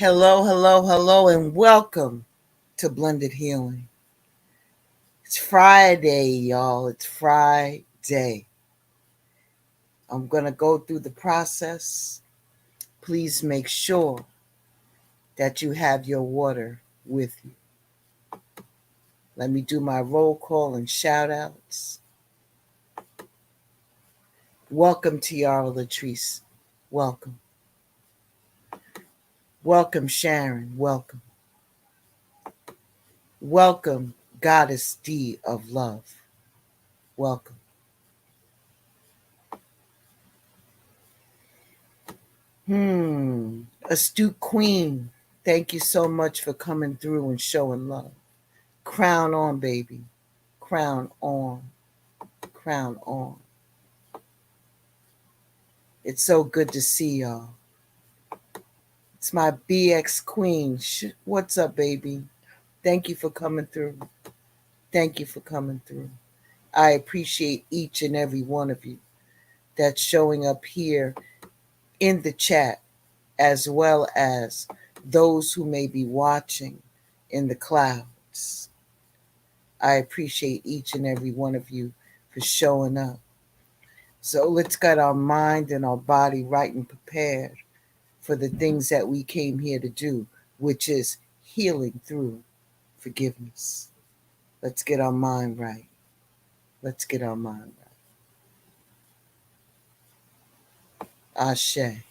Hello, hello, hello, and welcome to Blended Healing. It's Friday, y'all. It's Friday. I'm going to go through the process. Please make sure that you have your water with you. Let me do my roll call and shout outs. Welcome, Tiara Latrice. Welcome. Welcome, Sharon. Welcome. Welcome, Goddess D of Love. Welcome. Astute Queen, thank you so much for coming through and showing love. Crown on, baby. Crown on. Crown on. It's so good to see y'all. It's my BX Queen. What's up, baby? Thank you for coming through. Thank you for coming through. I appreciate each and every one of you that's showing up here in the chat, as well as those who may be watching in the clouds. I appreciate each and every one of you for showing up. So let's get our mind and our body right and prepared for the things that we came here to do, which is healing through forgiveness. Let's get our mind right. Let's get our mind right. Ashe.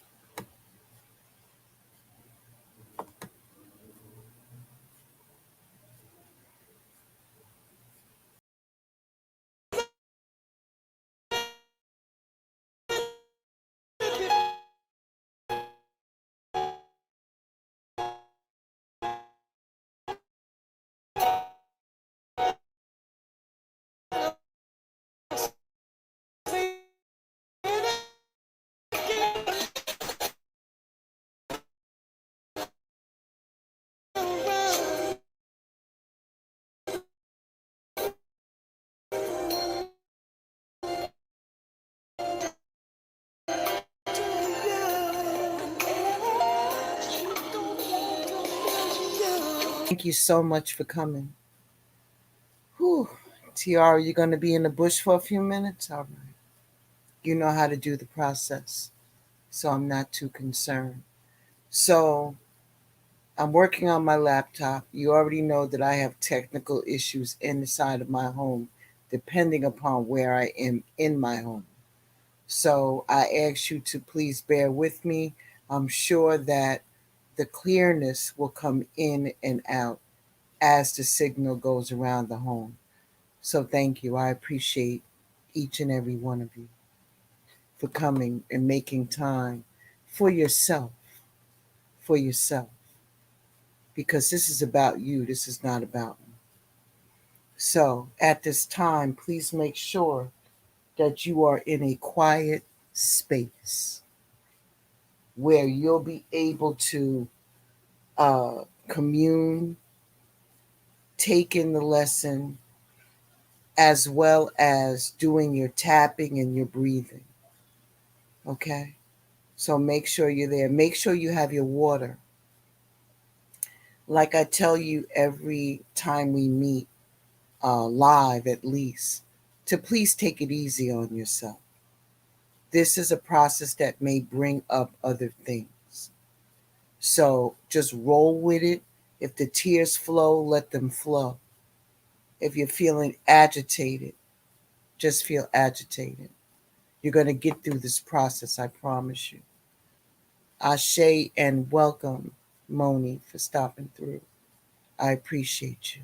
Thank you so much for coming. Whew. Tiara, you going to be in the bush for a few minutes? All right. You know how to do the process, so I'm not too concerned. So I'm working on my laptop. You already know that I have technical issues inside of my home, depending upon where I am in my home. So I ask you to please bear with me. I'm sure that the clearness will come in and out as the signal goes around the home. So thank you. I appreciate each and every one of you for coming and making time for yourself, for yourself. Because this is about you. This is not about me. So at this time, please make sure that you are in a quiet space where you'll be able to commune, take in the lesson, as well as doing your tapping and your breathing. Okay? So make sure you're there. Make sure you have your water. Like I tell you every time we meet, live at least, to please take it easy on yourself. This is a process that may bring up other things. So just roll with it. If the tears flow, let them flow. If you're feeling agitated, just feel agitated. You're going to get through this process, I promise you. Ashe and welcome, Moni, for stopping through. I appreciate you.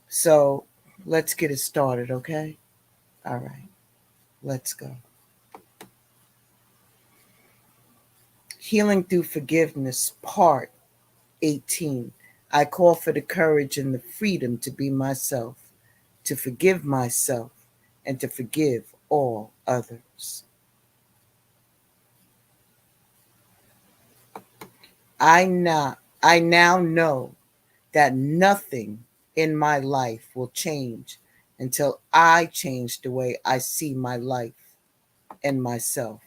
So let's get it started, okay? All right, let's go. Healing through Forgiveness, Part 18. I call for the courage and the freedom to be myself, to forgive myself, and to forgive all others. I now know that nothing in my life will change until I change the way I see my life and myself.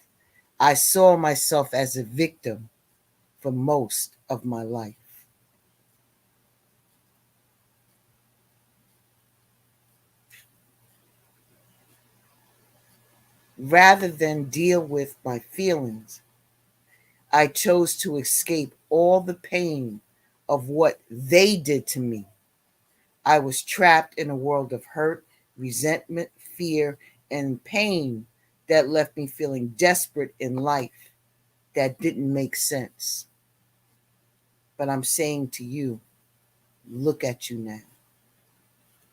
I saw myself as a victim for most of my life. Rather than deal with my feelings, I chose to escape all the pain of what they did to me. I was trapped in a world of hurt, resentment, fear, and pain that left me feeling desperate in life that didn't make sense. But I'm saying to you, look at you now.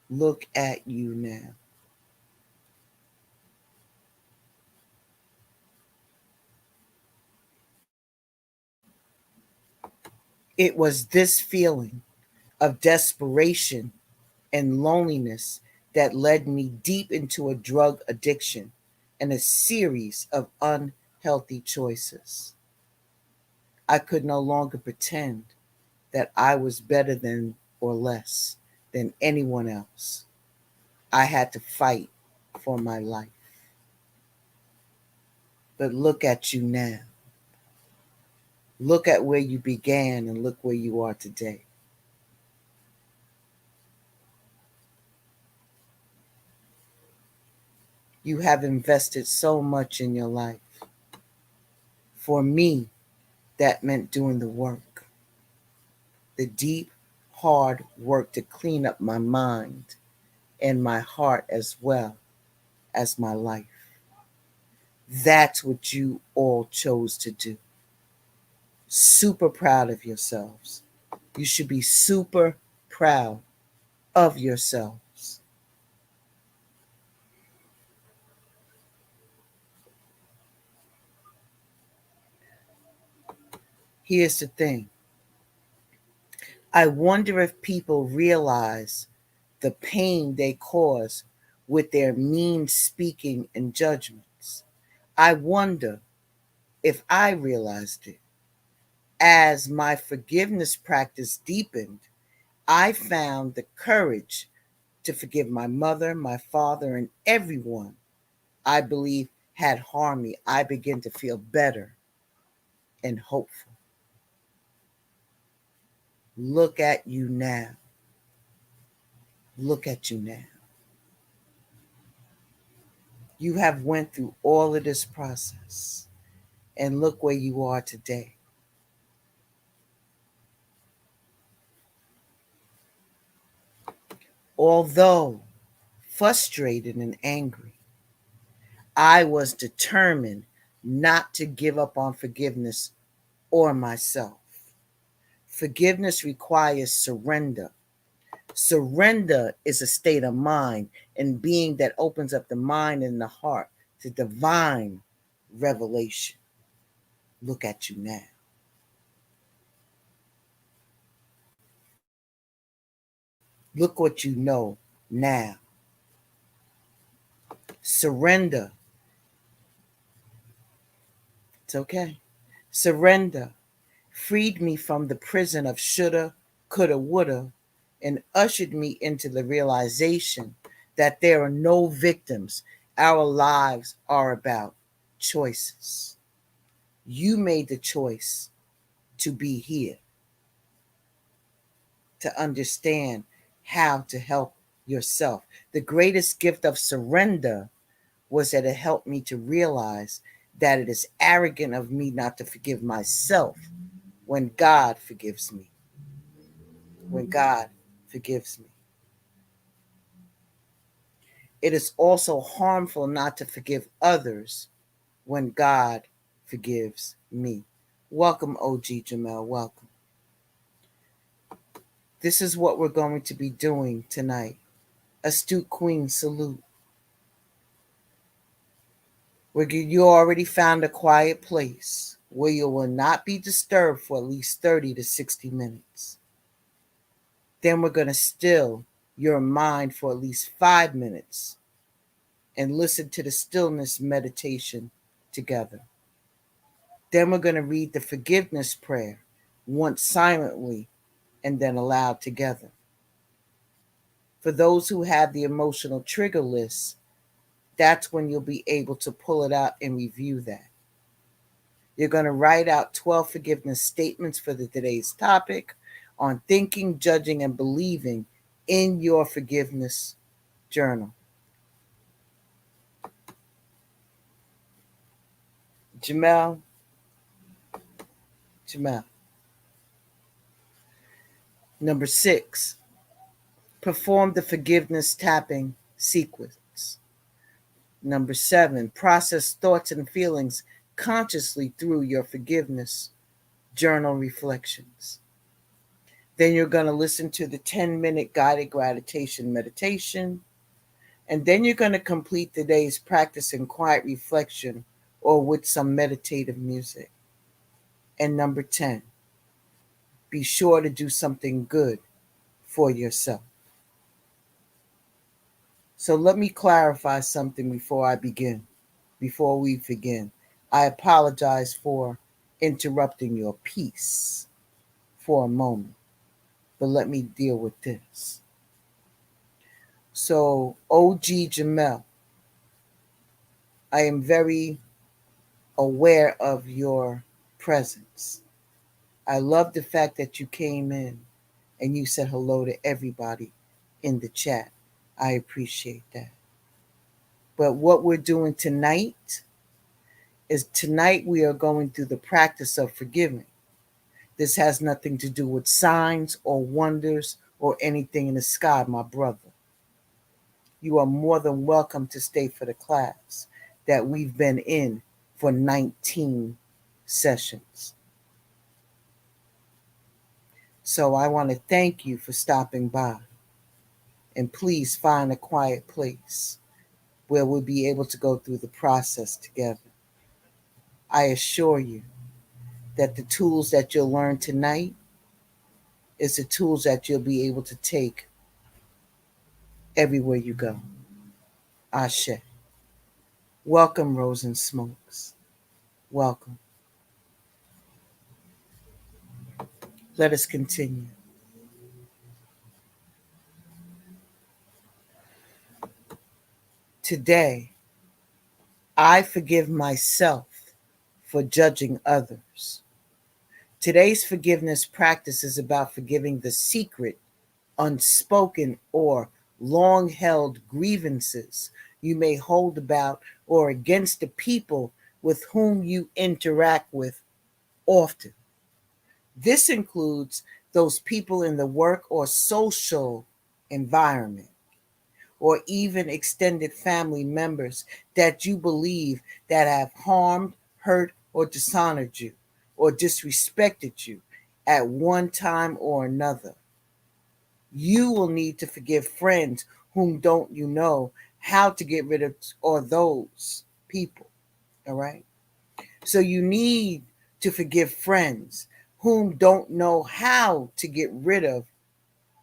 Look at you now. It was this feeling of desperation and loneliness that led me deep into a drug addiction and a series of unhealthy choices. I could no longer pretend that I was better than or less than anyone else. I had to fight for my life. But look at you now. Look at where you began and look where you are today. You have invested so much in your life. For me, that meant doing the work, the deep, hard work to clean up my mind and my heart as well as my life. That's what you all chose to do. Super proud of yourselves. You should be super proud of yourselves. Here's the thing. I wonder if people realize the pain they cause with their mean speaking and judgments. I wonder if I realized it. As my forgiveness practice deepened, I found the courage to forgive my mother, my father, and everyone I believe had harmed me. I began to feel better and hopeful. Look at you now. Look at you now. You have went through all of this process and look where you are today. Although frustrated and angry, I was determined not to give up on forgiveness or myself. Forgiveness requires surrender. Surrender is a state of mind and being that opens up the mind and the heart to divine revelation. Look at you now. Look what you know now. Surrender. It's okay. Surrender freed me from the prison of shoulda, coulda, woulda, and ushered me into the realization that there are no victims. Our lives are about choices. You made the choice to be here, to understand how to help yourself. The greatest gift of surrender was that it helped me to realize that it is arrogant of me not to forgive myself when God forgives me. When God forgives me. It is also harmful not to forgive others when God forgives me. Welcome, OG Jamel. Welcome. This is what we're going to be doing tonight. Astute Queen salute. You already found a quiet place where you will not be disturbed for at least 30 to 60 minutes. Then we're going to still your mind for at least 5 minutes and listen to the stillness meditation together. Then we're going to read the forgiveness prayer once silently and then aloud together. For those who have the emotional trigger list, that's when you'll be able to pull it out and review that. You're going to write out 12 forgiveness statements for today's topic on thinking, judging, and believing in your forgiveness journal. Jamel. Number 6, perform the forgiveness tapping sequence. Number 7, process thoughts and feelings consciously through your forgiveness journal reflections. Then you're going to listen to the 10-minute guided gratitude meditation. And then you're going to complete the day's practice in quiet reflection or with some meditative music. And number 10, be sure to do something good for yourself. So let me clarify something before we begin. I apologize for interrupting your peace for a moment, but let me deal with this. So, OG Jamel, I am very aware of your presence. I love the fact that you came in and you said hello to everybody in the chat. I appreciate that. But what we're doing tonight is we are going through the practice of forgiving. This has nothing to do with signs or wonders or anything in the sky, my brother. You are more than welcome to stay for the class that we've been in for 19 sessions. So I want to thank you for stopping by. And please find a quiet place where we'll be able to go through the process together. I assure you that the tools that you'll learn tonight is the tools that you'll be able to take everywhere you go. Ashe. Welcome, Rose and Smokes. Welcome. Let us continue. Today, I forgive myself for judging others. Today's forgiveness practice is about forgiving the secret, unspoken, or long-held grievances you may hold about or against the people with whom you interact with often. This includes those people in the work or social environment, or even extended family members that you believe that have harmed, hurt, or dishonored you, or disrespected you at one time or another. You will need to forgive friends whom don't you know how to get rid of, or those people, all right? So you need to forgive friends whom don't know how to get rid of,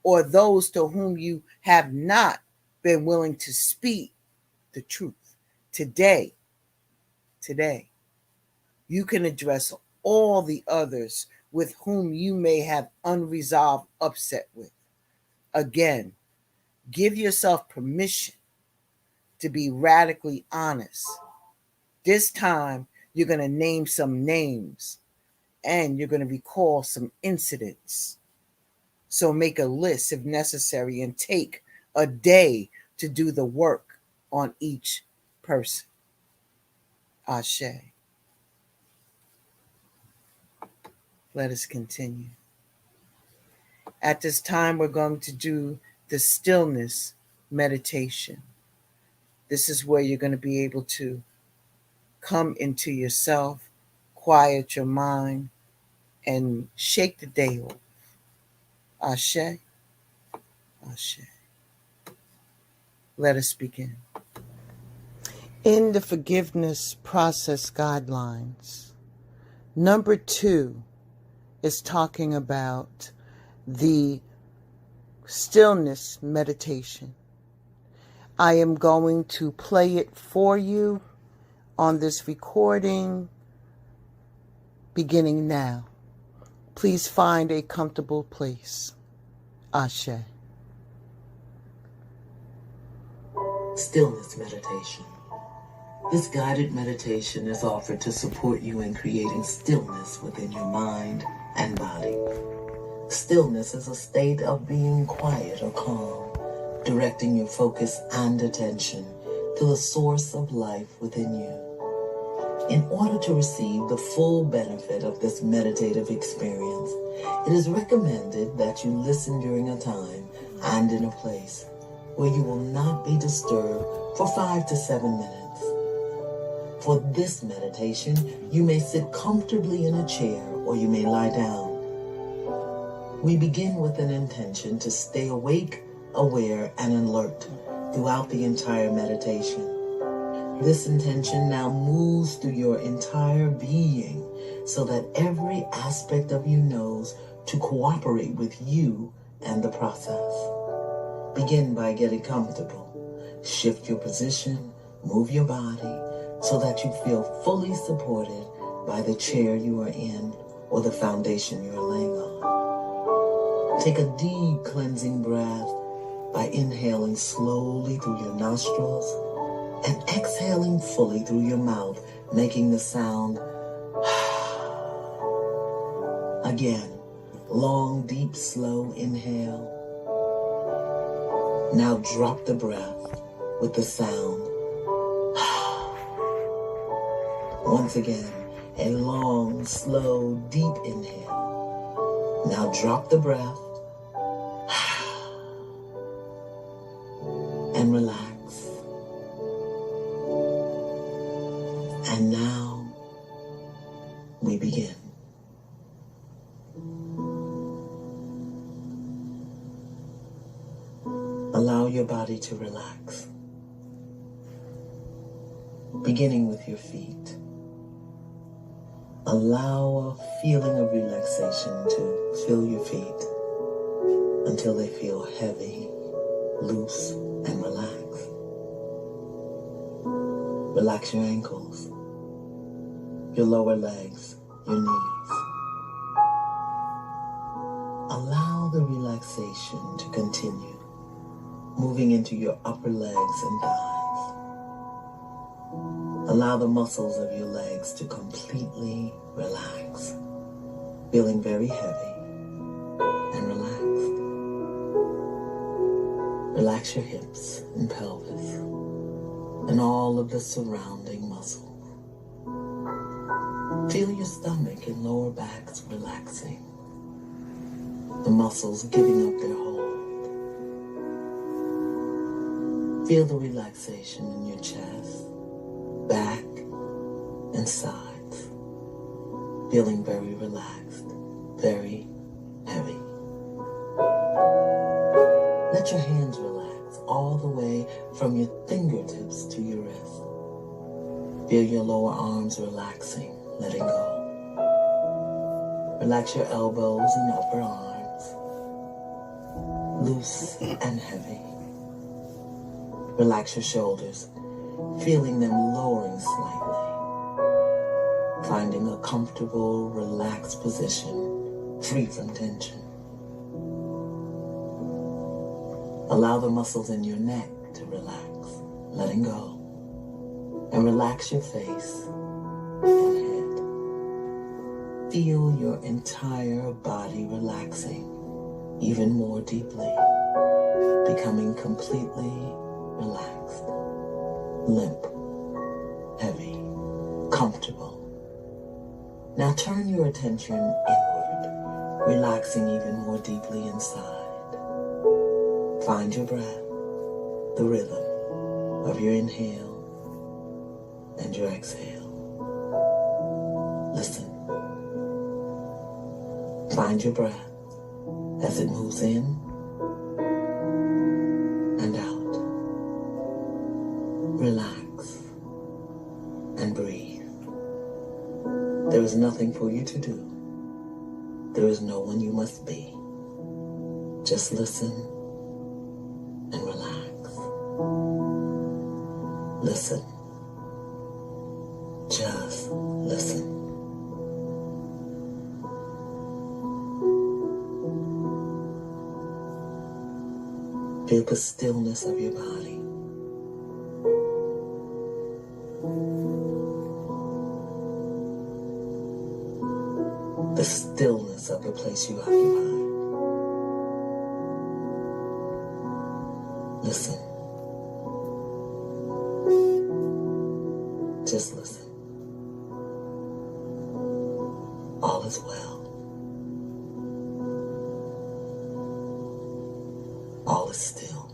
or those to whom you have not been willing to speak the truth. Today, you can address all the others with whom you may have unresolved upset with. Again, give yourself permission to be radically honest. This time, you're going to name some names and you're going to recall some incidents. So make a list if necessary and take a day to do the work on each person. Ashe. Let us continue. At this time, we're going to do the stillness meditation. This is where you're going to be able to come into yourself, quiet your mind, and shake the day off. Ashe. Ashe. Let us begin. In the forgiveness process guidelines, number 2 is talking about the stillness meditation. I am going to play it for you on this recording beginning now. Please find a comfortable place. Ashe. Stillness meditation. This guided meditation is offered to support you in creating stillness within your mind and body. Stillness is a state of being quiet or calm, directing your focus and attention to the source of life within you. In order to receive the full benefit of this meditative experience, it is recommended that you listen during a time and in a place where you will not be disturbed for 5 to 7 minutes. For this meditation, you may sit comfortably in a chair or you may lie down. We begin with an intention to stay awake, aware, and alert throughout the entire meditation. This intention now moves through your entire being so that every aspect of you knows to cooperate with you and the process. Begin by getting comfortable. Shift your position, move your body so that you feel fully supported by the chair you are in or the foundation you are laying on. Take a deep cleansing breath by inhaling slowly through your nostrils and exhaling fully through your mouth, making the sound again. Long, deep, slow inhale. Now drop the breath with the sound. Once again, a long, slow, deep inhale. Now drop the breath and relax. And now we begin. Allow your body to relax, beginning with your feet. Allow a feeling of relaxation to fill your feet until they feel heavy, loose, and relaxed. Relax your ankles, your lower legs, your knees. Allow the relaxation to continue, moving into your upper legs and thighs. Allow the muscles of your legs to completely relax, feeling very heavy and relaxed. Relax your hips and pelvis and all of the surrounding muscles. Feel your stomach and lower backs relaxing, the muscles giving up their hold. Feel the relaxation in your chest, back, and sides, feeling very relaxed, very heavy. Let your hands relax all the way from your fingertips to your wrist. Feel your lower arms relaxing, letting go. Relax your elbows and upper arms, loose and heavy. Relax your shoulders, feeling them lowering slightly. Finding a comfortable, relaxed position, free from tension. Allow the muscles in your neck to relax, letting go. And relax your face and head. Feel your entire body relaxing even more deeply, becoming completely relaxed, limp, heavy, comfortable. Now turn your attention inward, relaxing even more deeply inside. Find your breath, the rhythm of your inhale and your exhale. Listen. Find your breath as it moves in and out. Relax and breathe. There is nothing for you to do. There is no one you must be. Just listen and relax. Listen. Just listen. Feel the stillness of your body. other place you occupy. Listen. Just listen. All is well. All is still.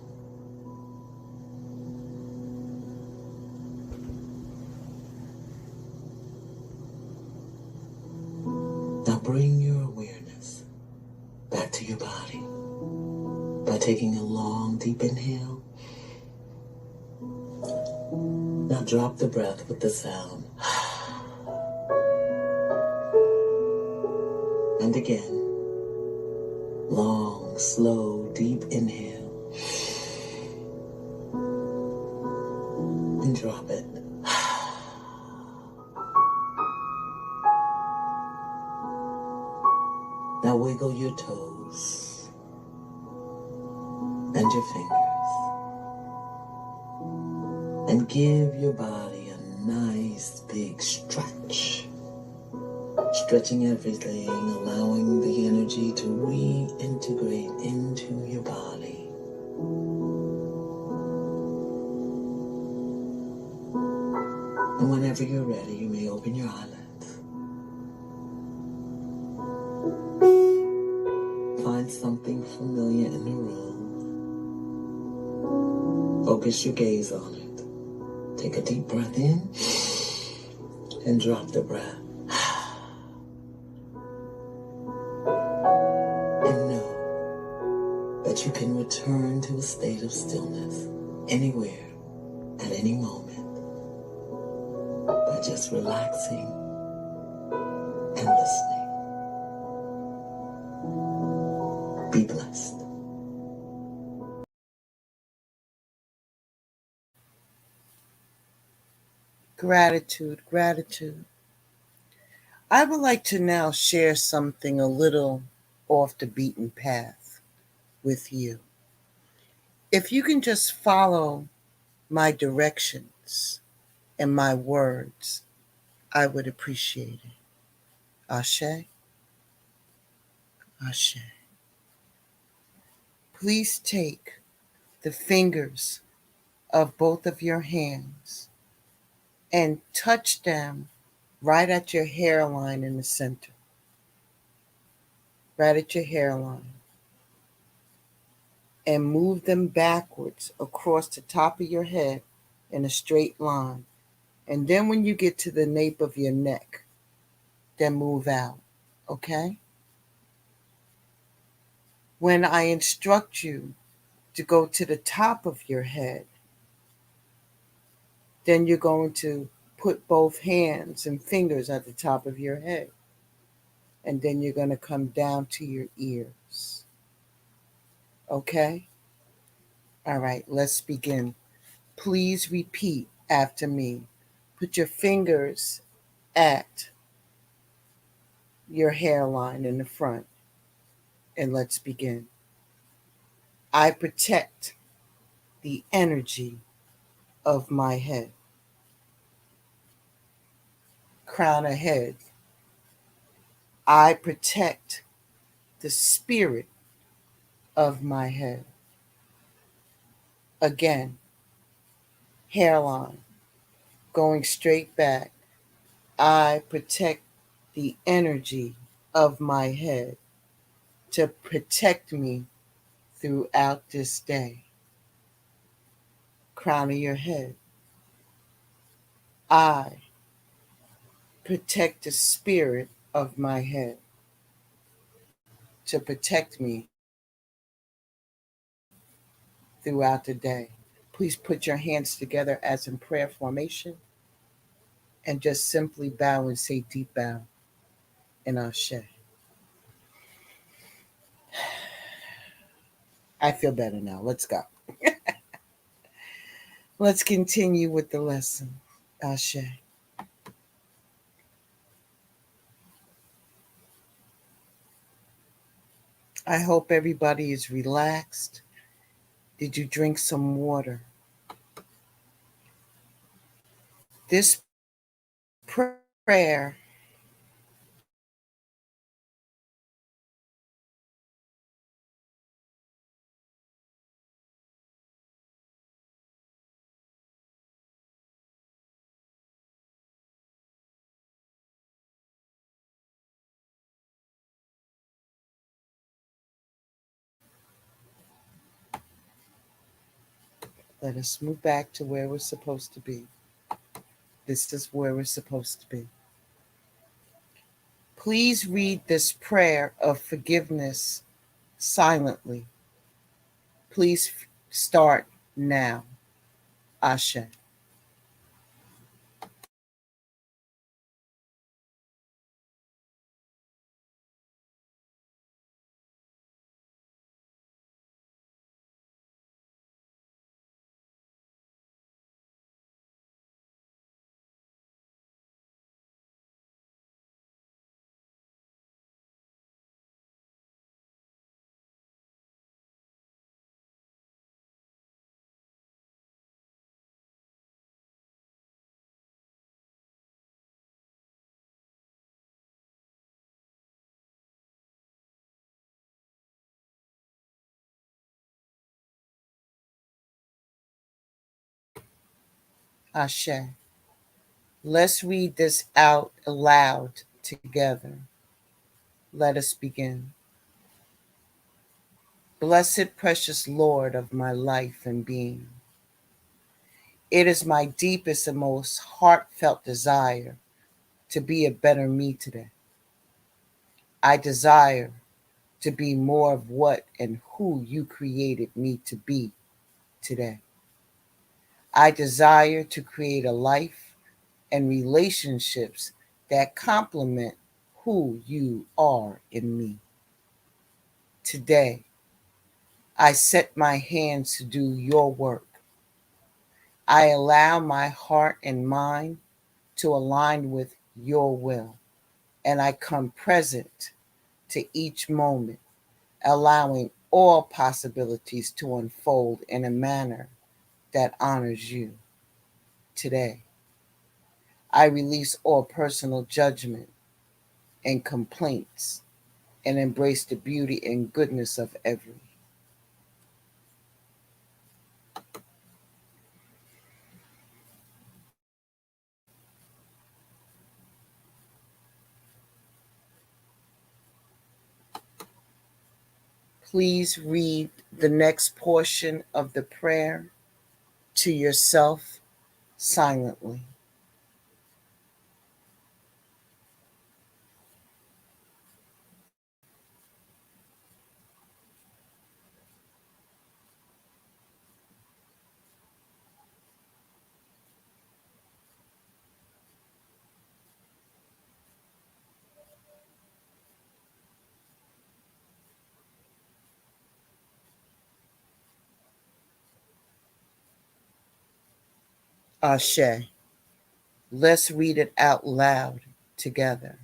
Now bring your awareness back to your body by taking a long, deep inhale. Now drop the breath with the sound. And again, long, slow, deep inhale. And drop it. Now wiggle your toes and your fingers and give your body a nice big stretch. Stretching everything, allowing the energy to reintegrate into your body. And whenever you're ready, you may open your eyelids. Find something familiar in the room. Focus your gaze on it. Take a deep breath in and drop the breath. And know that you can return to a state of stillness anywhere at any moment by just relaxing and listening. Be blessed. Gratitude, gratitude. I would like to now share something a little off the beaten path with you. If you can just follow my directions and my words, I would appreciate it. Ashe, Ashe. Please take the fingers of both of your hands and touch them right at your hairline in the center. Right at your hairline. And move them backwards across the top of your head in a straight line. And then when you get to the nape of your neck, then move out. Okay? When I instruct you to go to the top of your head, then you're going to put both hands and fingers at the top of your head. And then you're going to come down to your ears. Okay? All right, let's begin. Please repeat after me. Put your fingers at your hairline in the front, and let's begin. I protect the energy of my head. Crown of head. I protect the spirit of my head. Again, hairline, going straight back. I protect the energy of my head to protect me throughout this day. Crown of your head. I protect the spirit of my head to protect me throughout the day. Please put your hands together as in prayer formation and just simply bow and say deep bow in Ashe. I feel better now. Let's go. Let's continue with the lesson. Ashe. I hope everybody is relaxed. Did you drink some water? This prayer Let us move back to where we're supposed to be. This is where we're supposed to be. Please read this prayer of forgiveness silently. Please start now. Ashe. Ashe. Let's read this out aloud together. Let us begin. Blessed, precious Lord of my life and being, it is my deepest and most heartfelt desire to be a better me today. I desire to be more of what and who you created me to be today. I desire to create a life and relationships that complement who you are in me. Today, I set my hands to do your work. I allow my heart and mind to align with your will, and I come present to each moment, allowing all possibilities to unfold in a manner that honors you. Today, I release all personal judgment and complaints and embrace the beauty and goodness of every. Please read the next portion of the prayer to yourself silently. Ashe. Let's read it out loud together.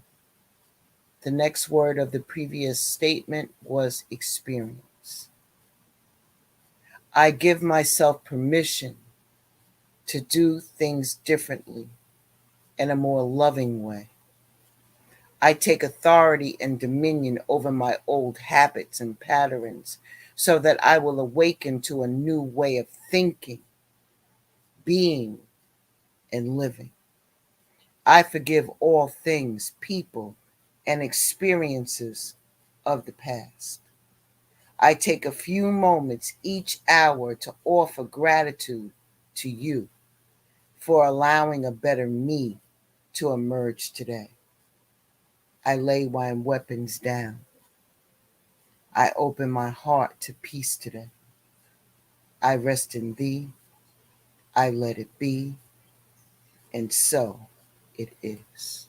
The next word of the previous statement was experience. I give myself permission to do things differently in a more loving way. I take authority and dominion over my old habits and patterns so that I will awaken to a new way of thinking, being, and living. I forgive all things, people, and experiences of the past. I take a few moments each hour to offer gratitude to you for allowing a better me to emerge today. I lay my weapons down. I open my heart to peace today. I rest in thee. I let it be. And so it is.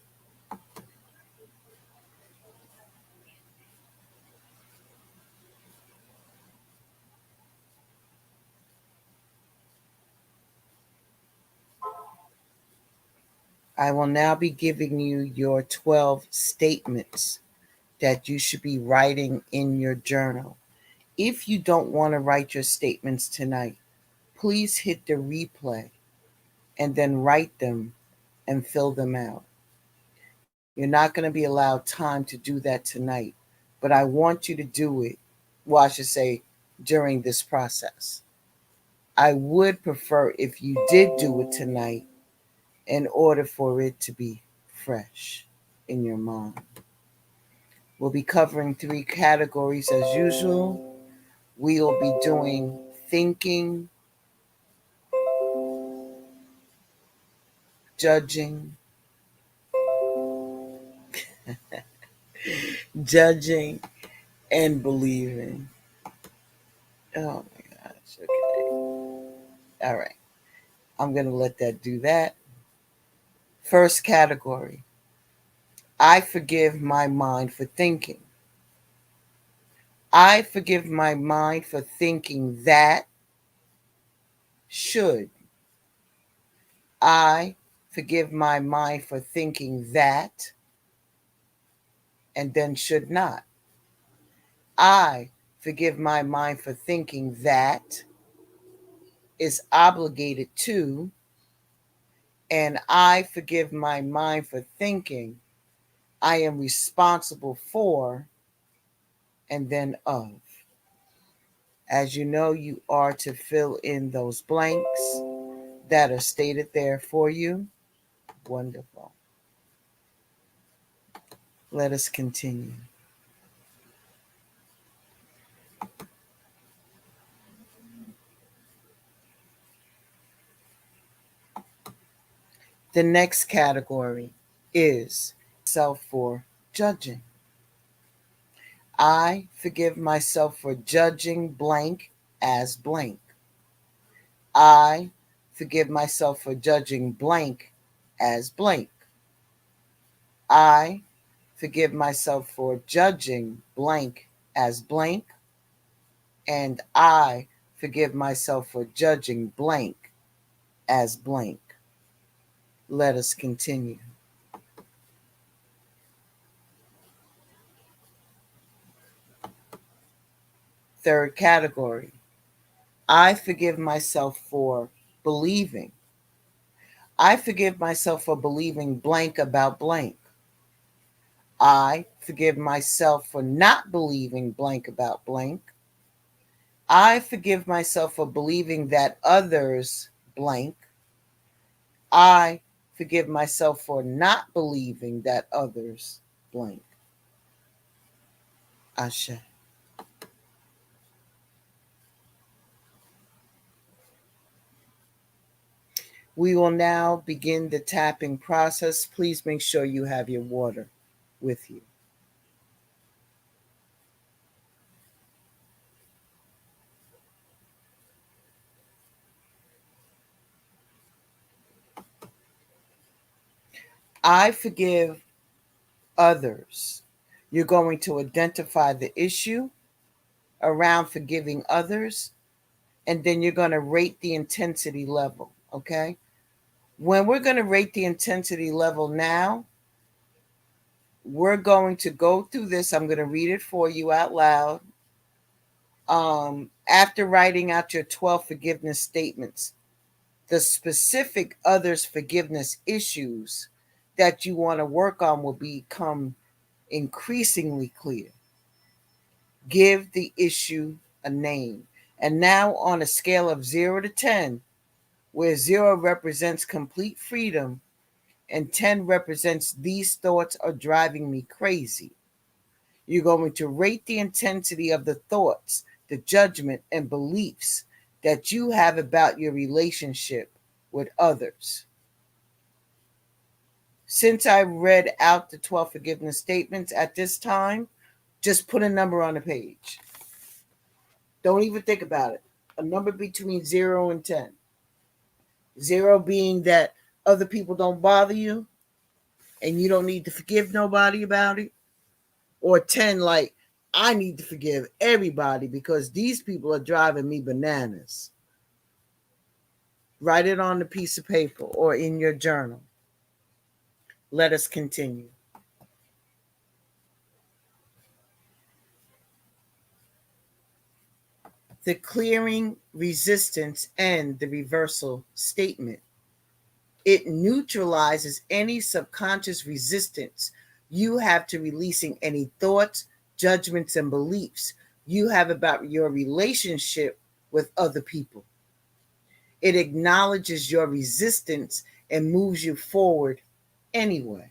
I will now be giving you your 12 statements that you should be writing in your journal. If you don't want to write your statements tonight, please hit the replay and then write them and fill them out. You're not going to be allowed time to do that tonight, but I want you to do it, well, I should say, during this process. I would prefer if you did do it tonight in order for it to be fresh in your mind. We'll be covering three categories as usual. We'll be doing thinking, judging, judging, and believing. Oh my gosh. Okay. All right. I'm going to let that do that. First category, I forgive my mind for thinking. I forgive my mind for thinking that should. I forgive my mind for thinking that and then should not. I forgive my mind for thinking that is obligated to, and I forgive my mind for thinking I am responsible for and then of. As you know, you are to fill in those blanks that are stated there for you. Wonderful. Let us continue. The next category is self for judging. I forgive myself for judging blank as blank. I forgive myself for judging blank as blank. I forgive myself for judging blank as blank. And I forgive myself for judging blank as blank. Let us continue. Third category, I forgive myself for believing. I forgive myself for believing blank about blank. I forgive myself for not believing blank about blank. I forgive myself for believing that others blank. I forgive myself for not believing that others blank. Ashe. We will now begin the tapping process. Please make sure you have your water with you. I forgive others. You're going to identify the issue around forgiving others, and then you're going to rate the intensity level, okay? When we're going to rate the intensity level now, we're going to go through this. I'm going to read it for you out loud. After writing out your 12 forgiveness statements, the specific others' forgiveness issues that you want to work on will become increasingly clear. Give the issue a name. And now, on a scale of 0 to 10, where 0 represents complete freedom and 10 represents these thoughts are driving me crazy, you're going to rate the intensity of the thoughts, the judgment, and beliefs that you have about your relationship with others. Since I read out the 12 forgiveness statements at this time, just put a number on the page. Don't even think about it. A number between 0 and 10. 0 being that other people don't bother you and you don't need to forgive nobody about it. Or 10, like, I need to forgive everybody because these people are driving me bananas. Write it on a piece of paper or in your journal. Let us continue. The clearing resistance and the reversal statement. It neutralizes any subconscious resistance you have to releasing any thoughts, judgments, and beliefs you have about your relationship with other people. It acknowledges your resistance and moves you forward anyway.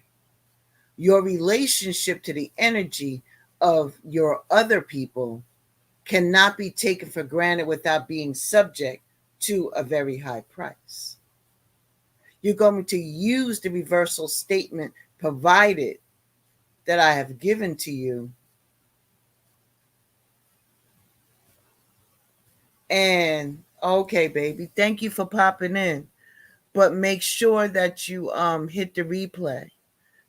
Your relationship to the energy of your other people cannot be taken for granted without being subject to a very high price. You're going to use the reversal statement provided that I have given to you. And okay, baby, thank you for popping in. But make sure that you hit the replay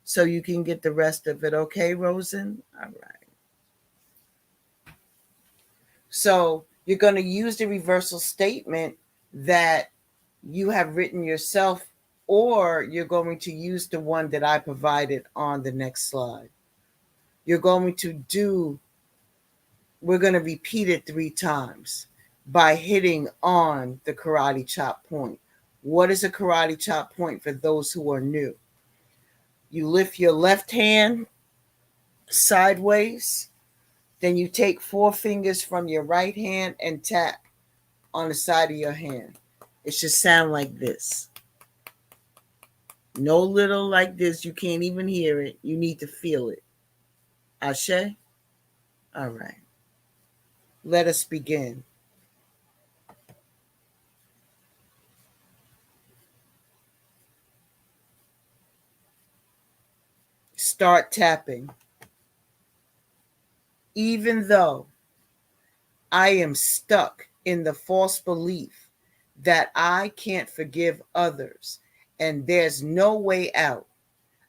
so you can get the rest of it. Okay, Rosen? All right. So you're going to use the reversal statement that you have written yourself, or you're going to use the one that I provided on the next slide. You're going to do, we're going to repeat it 3 times by hitting on the karate chop point. What is a karate chop point for those who are new? You lift your left hand sideways, then you take 4 fingers from your right hand and tap on the side of your hand. It should sound like this. No little like this. You can't even hear it. You need to feel it. Ashe? All right. Let us begin. Start tapping. Even though I am stuck in the false belief that I can't forgive others and there's no way out,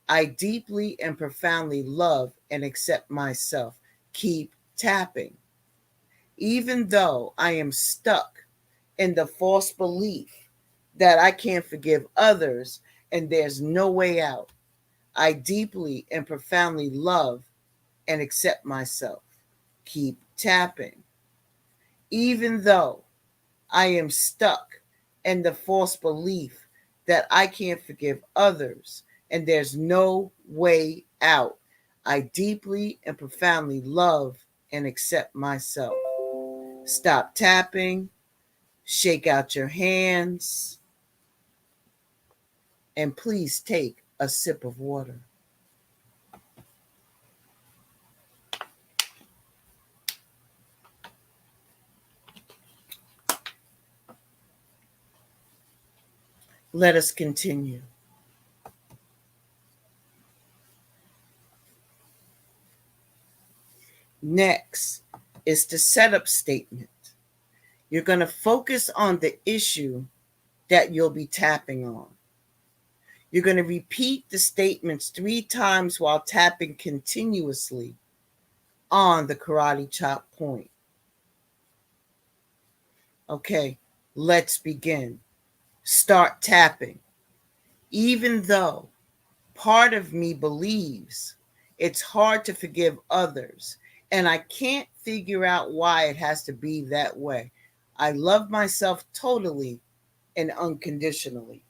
I deeply and profoundly love and accept myself. Keep tapping. Even though I am stuck in the false belief that I can't forgive others and there's no way out, I deeply and profoundly love and accept myself. Keep tapping. Even though I am stuck in the false belief that I can't forgive others and there's no way out, I deeply and profoundly love and accept myself. Stop tapping, shake out your hands, and please take a sip of water. Let us continue. Next is the setup statement. You're going to focus on the issue that you'll be tapping on. You're going to repeat the statements 3 times while tapping continuously on the karate chop point. Okay, let's begin. Start tapping. Even though part of me believes it's hard to forgive others, and I can't figure out why it has to be that way, I love myself totally and unconditionally.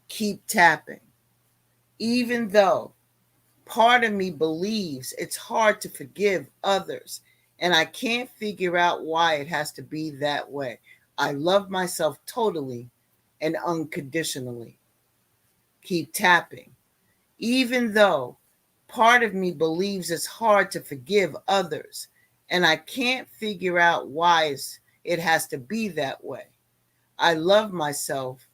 Keep tapping. Even though part of me believes it's hard to forgive others, and I can't figure out why it has to be that way, I love myself totally and unconditionally. Keep tapping. Even though part of me believes it's hard to forgive others, and I can't figure out why it has to be that way, I love myself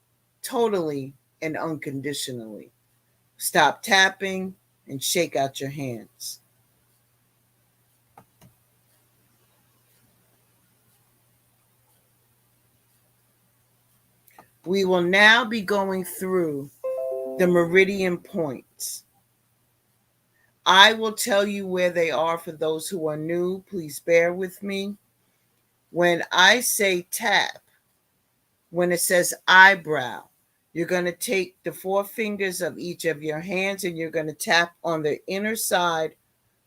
totally and unconditionally. Stop tapping and shake out your hands. We will now be going through the meridian points. I will tell you where they are for those who are new. Please bear with me. When I say tap, when it says eyebrow, you're going to take the 4 fingers of each of your hands and you're going to tap on the inner side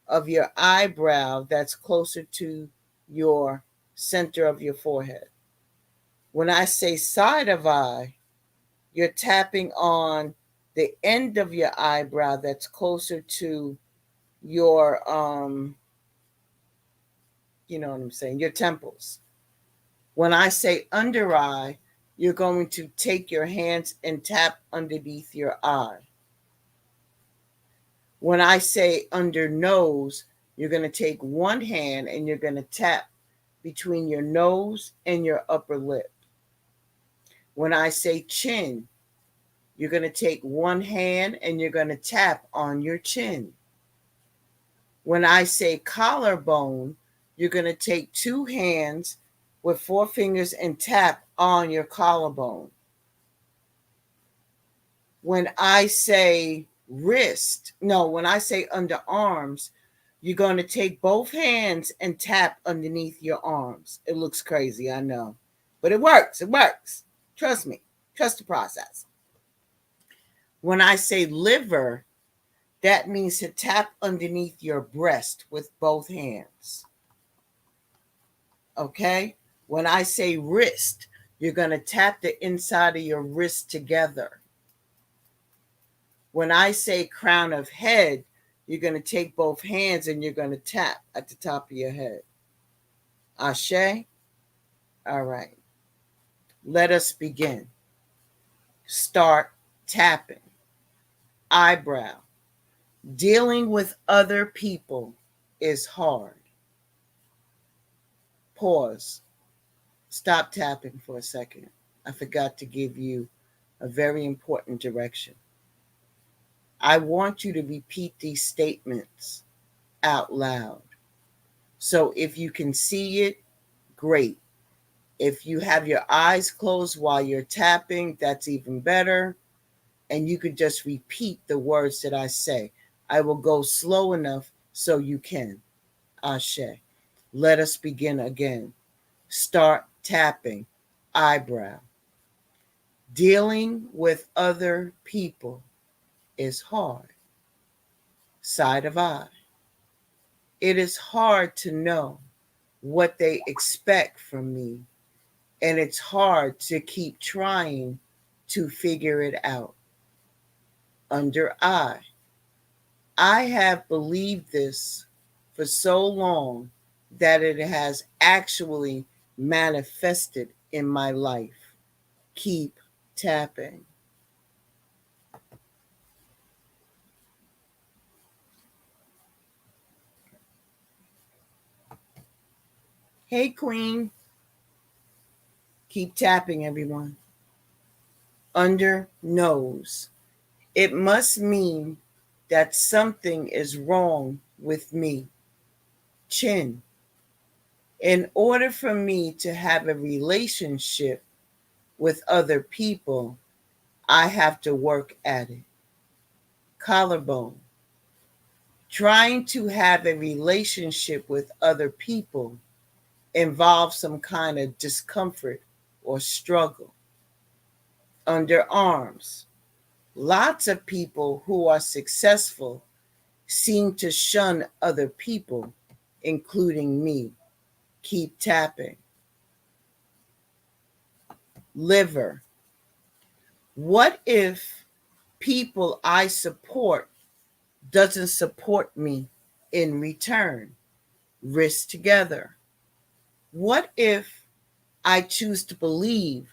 of your eyebrow that's closer to your center of your forehead. When I say side of eye, you're tapping on the end of your eyebrow that's closer to your you know what I'm saying, your temples. When I say under eye, you're going to take your hands and tap underneath your eye. When I say under nose, you're going to take one hand and you're going to tap between your nose and your upper lip. When I say chin, You're going to take one hand and you're going to tap on your chin. When I say collarbone, you're going to take two hands with four fingers and tap on your collarbone. When I say when I say underarms, you're going to take both hands and tap underneath your arms. It looks crazy, I know. But it works. It works. Trust me. Trust the process. When I say liver, that means to tap underneath your breast with both hands. Okay? When I say wrist, you're going to tap the inside of your wrist together. When I say crown of head, you're going to take both hands and you're going to tap at the top of your head. Ashe? All right. Let us begin. Start tapping. Eyebrow. Dealing with other people is hard. Pause. Stop tapping for a second. I forgot to give you a very important direction. I want you to repeat these statements out loud. So if you can see it, great. If you have your eyes closed while you're tapping, that's even better. And you could just repeat the words that I say. I will go slow enough so you can. Ashe. Let us begin again. Start tapping. Eyebrow. Dealing with other people is hard. Side of eye. It is hard to know what they expect from me, and it's hard to keep trying to figure it out. Under eye. I have believed this for so long that it has actually manifested in my life. Keep tapping. Hey, Queen. Keep tapping, everyone. Under nose. It must mean that something is wrong with me. Chin. In order for me to have a relationship with other people, I have to work at it. Collarbone. Trying to have a relationship with other people involves some kind of discomfort or struggle. Underarms. Lots of people who are successful seem to shun other people, including me. Keep tapping. Liver. What if people I support doesn't support me in return? Wrist together. What if I choose to believe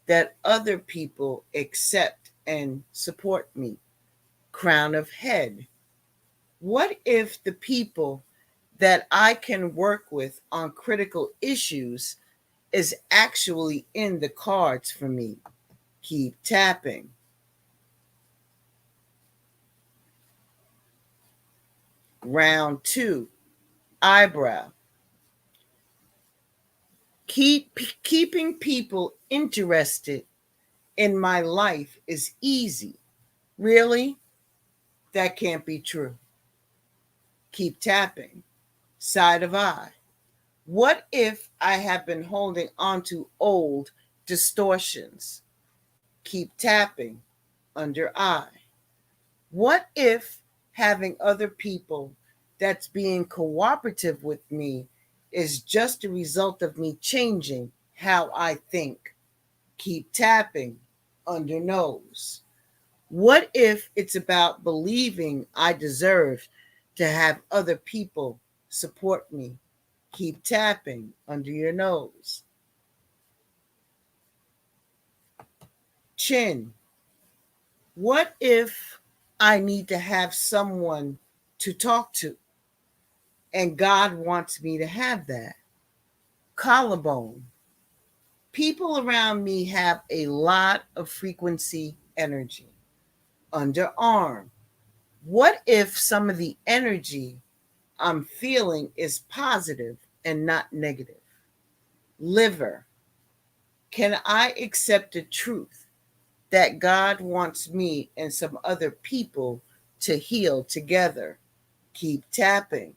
that other people accept and support me? Crown of head. What if the people that I can work with on critical issues is actually in the cards for me? Keep tapping. Round 2. Eyebrow. Keeping people interested in my life is easy. Really? That can't be true. Keep tapping. Side of eye. What if I have been holding on to old distortions? Keep tapping. Under eye. What if having other people that's being cooperative with me is just a result of me changing how I think? Keep tapping. Under nose. What if it's about believing I deserve to have other people support me? Keep tapping. Under your nose. Chin. What if I need to have someone to talk to and God wants me to have that? Collarbone. People around me have a lot of frequency energy. underarm. What if some of the energy I'm feeling is positive and not negative? Liver. Can I accept the truth that God wants me and some other people to heal together? Keep tapping.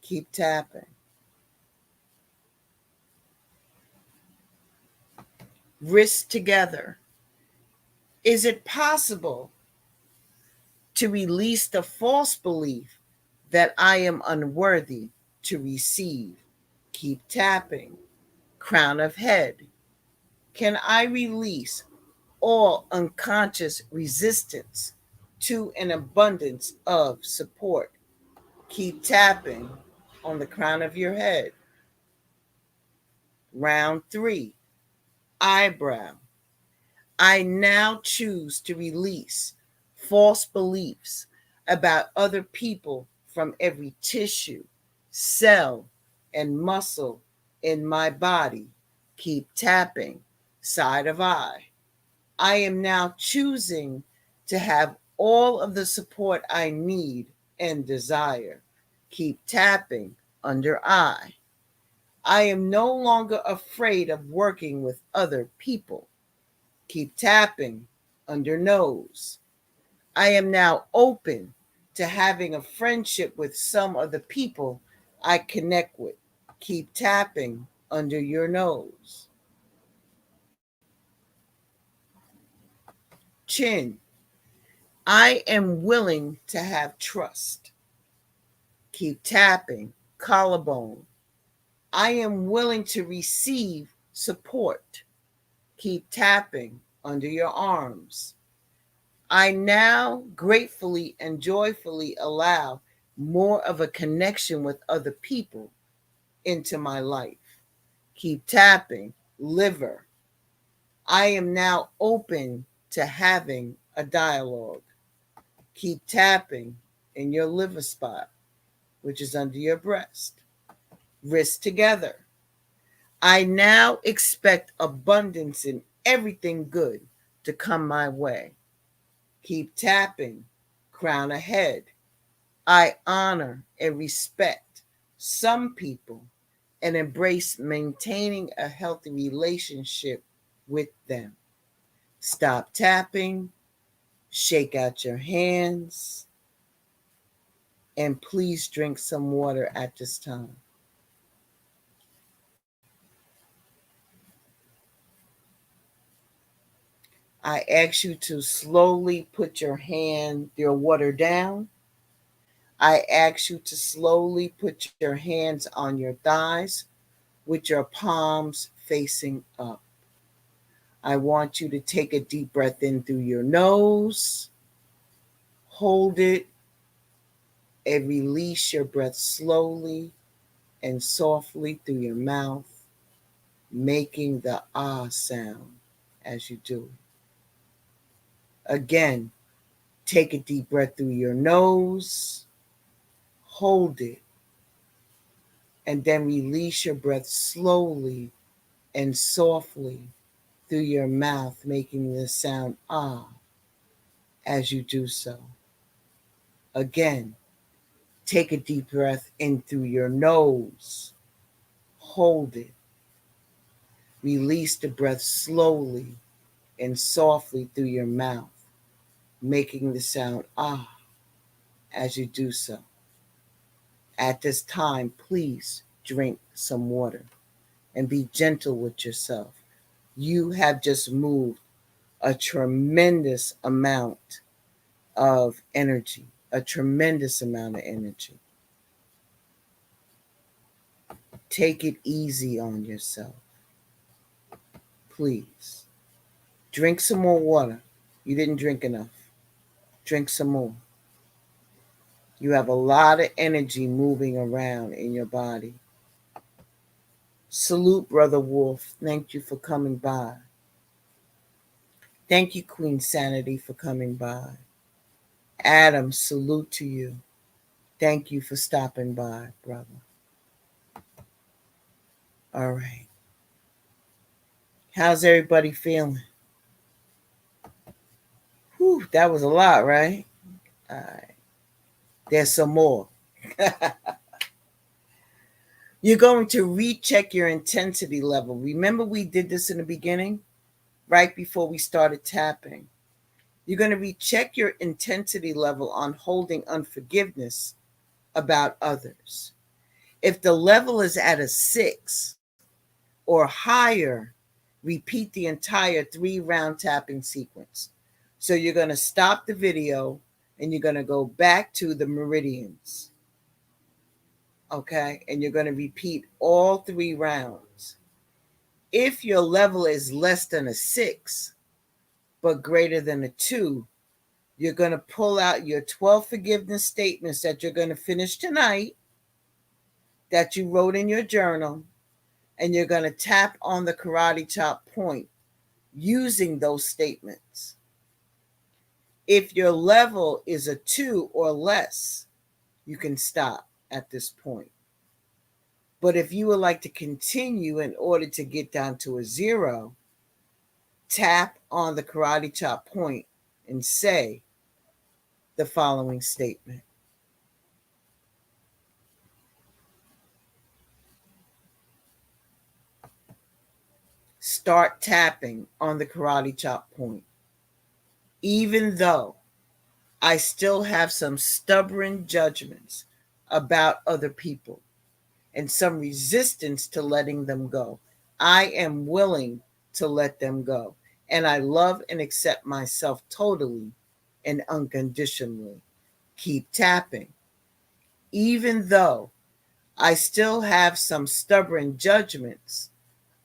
Keep tapping. Risk together. Is it possible to release the false belief that I am unworthy to receive? Keep tapping. Crown of head. Can I release all unconscious resistance to an abundance of support? Keep tapping on the crown of your head. Round 3, eyebrow. I now choose to release false beliefs about other people from every tissue, cell, and muscle in my body. Keep tapping. Side of eye. I am now choosing to have all of the support I need and desire. Keep tapping under eye. I am no longer afraid of working with other people. Keep tapping under nose. I am now open to having a friendship with some of the people I connect with. Keep tapping under your nose. Chin. I am willing to have trust. Keep tapping. Collarbone. I am willing to receive support. Keep tapping under your arms. I now gratefully and joyfully allow more of a connection with other people into my life. Keep tapping. Liver. I am now open to having a dialogue. Keep tapping in your liver spot, which is under your breast. Wrists together. I now expect abundance in everything good to come my way. Keep tapping. Crown ahead. I honor and respect some people and embrace maintaining a healthy relationship with them. Stop tapping, shake out your hands, and please drink some water at this time. I ask you to slowly put your water down. I ask you to slowly put your hands on your thighs with your palms facing up. I want you to take a deep breath in through your nose, hold it, and release your breath slowly and softly through your mouth, making the ah sound as you do it. Again, take a deep breath through your nose, hold it, and then release your breath slowly and softly through your mouth, making the sound ah as you do so. Again, take a deep breath in through your nose, hold it, release the breath slowly and softly through your mouth, making the sound ah as you do so. At this time, please drink some water and be gentle with yourself. You have just moved a tremendous amount of energy, a tremendous amount of energy. Take it easy on yourself, please. Drink some more water. You didn't drink enough. Drink some more. You have a lot of energy moving around in your body. Salute, Brother Wolf. Thank you for coming by. Thank you, Queen Sanity, for coming by. Adam, salute to you. Thank you for stopping by, brother. All right. How's everybody feeling? That was a lot, right? All right. There's some more. You're going to recheck your intensity level. Remember, we did this in the beginning, right before we started tapping. You're going to recheck your intensity level on holding unforgiveness about others. If the level is at a 6 or higher, repeat the entire 3-round tapping sequence. So you're going to stop the video and you're going to go back to the meridians. Okay? And you're going to repeat all 3 rounds. If your level is less than a 6, but greater than a 2, you're going to pull out your 12 forgiveness statements that you're going to finish tonight, that you wrote in your journal, and you're going to tap on the karate chop point using those statements. If your level is a 2 or less, you can stop at this point. But if you would like to continue in order to get down to a 0, tap on the karate chop point and say the following statement. Start tapping on the karate chop point. Even though I still have some stubborn judgments about other people and some resistance to letting them go, I am willing to let them go. And I love and accept myself totally and unconditionally. Keep tapping. Even though I still have some stubborn judgments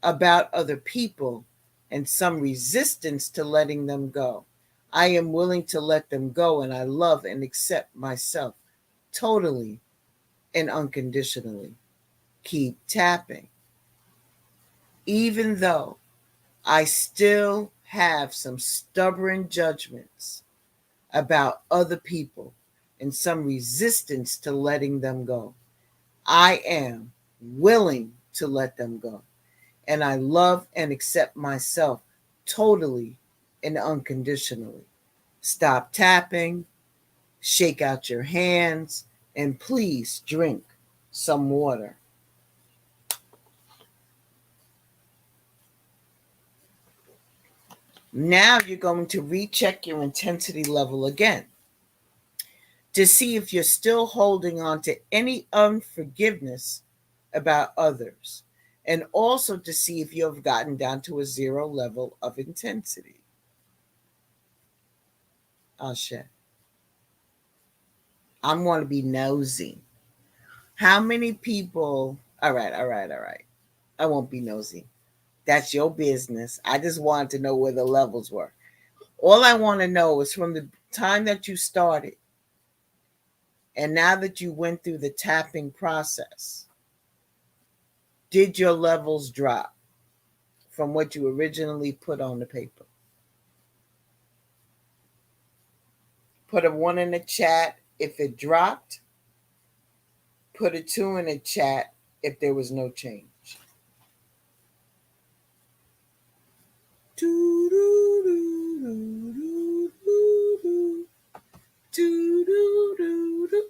about other people and some resistance to letting them go, I am willing to let them go, and I love and accept myself totally and unconditionally. Keep tapping. Even though I still have some stubborn judgments about other people and some resistance to letting them go, I am willing to let them go. And I love and accept myself totally and unconditionally. Stop tapping, shake out your hands, and please drink some water. Now you're going to recheck your intensity level again to see if you're still holding on to any unforgiveness about others, and also to see if you have gotten down to a 0 level of intensity. Ashe. I'm going to be nosy. How many people? All right, all right, all right. I won't be nosy. That's your business. I just wanted to know where the levels were. All I want to know is from the time that you started and now that you went through the tapping process, did your levels drop from what you originally put on the paper? Put a 1 in the chat if it dropped. Put a 2 in the chat if there was no change.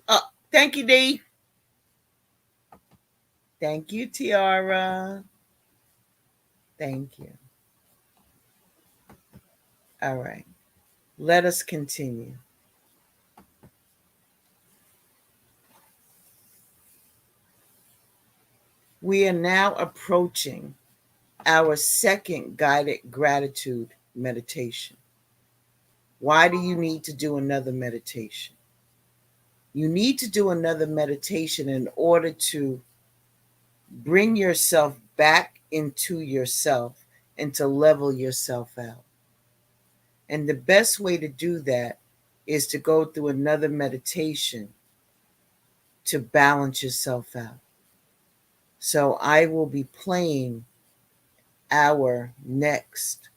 Oh, thank you, Dee. Thank you, Tiara. Thank you. All right. Let us continue. We are now approaching our second guided gratitude meditation. Why do you need to do another meditation? You need to do another meditation in order to bring yourself back into yourself and to level yourself out. And the best way to do that is to go through another meditation to balance yourself out. So I will be playing our next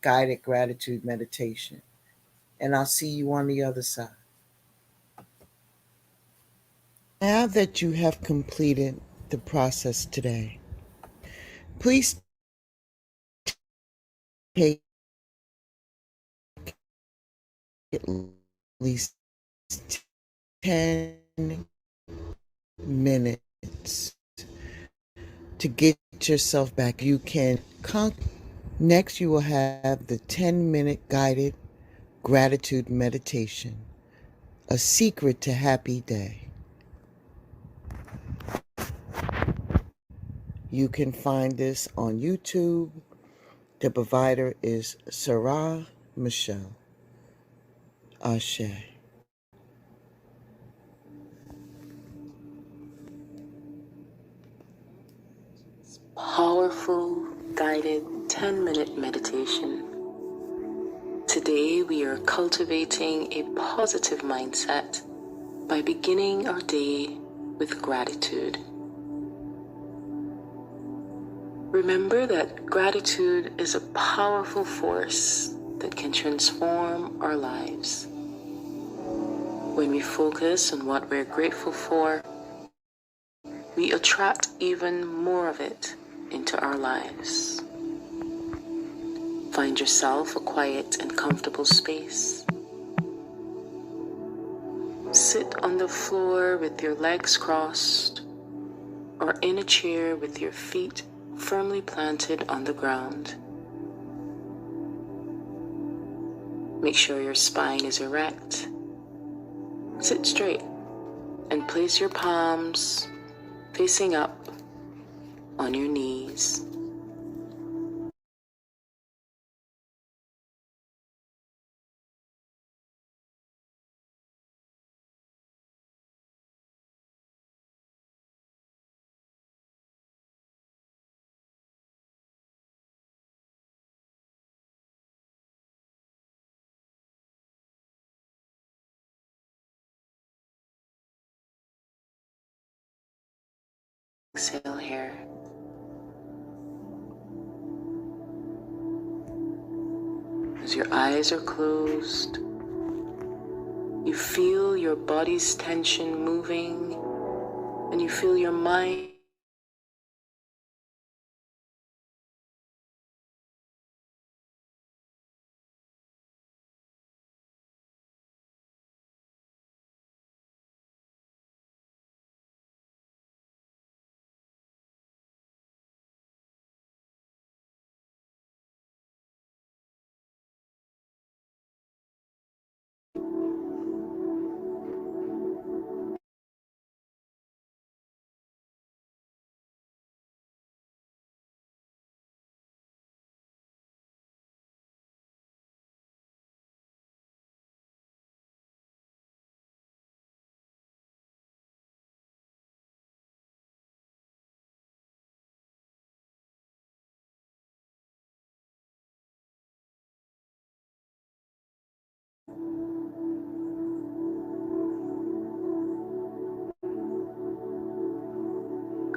guided gratitude meditation, and I'll see you on the other side. Now that you have completed the process today, please take least 10 minutes to get yourself back. You can conquer. Next, you will have the 10-minute guided gratitude meditation, a secret to happy day. You can find this on YouTube. The provider is Sarah Michelle. Ashe. Powerful, guided 10-minute meditation. Today we are cultivating a positive mindset by beginning our day with gratitude. Remember that gratitude is a powerful force that can transform our lives. When we focus on what we're grateful for, we attract even more of it into our lives. Find yourself a quiet and comfortable space. Sit on the floor with your legs crossed, or in a chair with your feet firmly planted on the ground. Make sure your spine is erect. Sit straight and place your palms facing up on your knees. Exhale here. As your eyes are closed, you feel your body's tension moving, and you feel your mind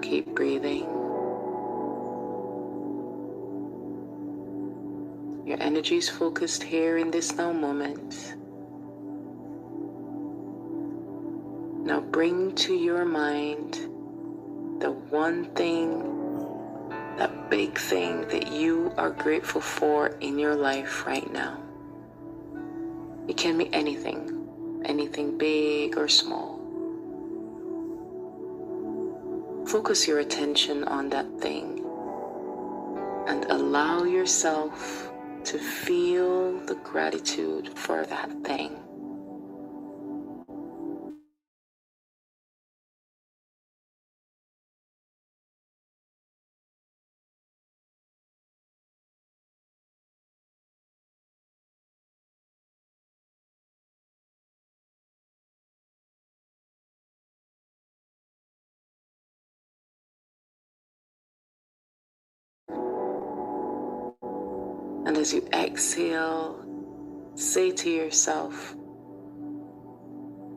keep breathing. Your energy is focused here in this now moment. Now bring to your mind the one thing, that big thing that you are grateful for in your life right now. It can be anything big or small. Focus your attention on that thing and allow yourself to feel the gratitude for that thing. And as you exhale, say to yourself,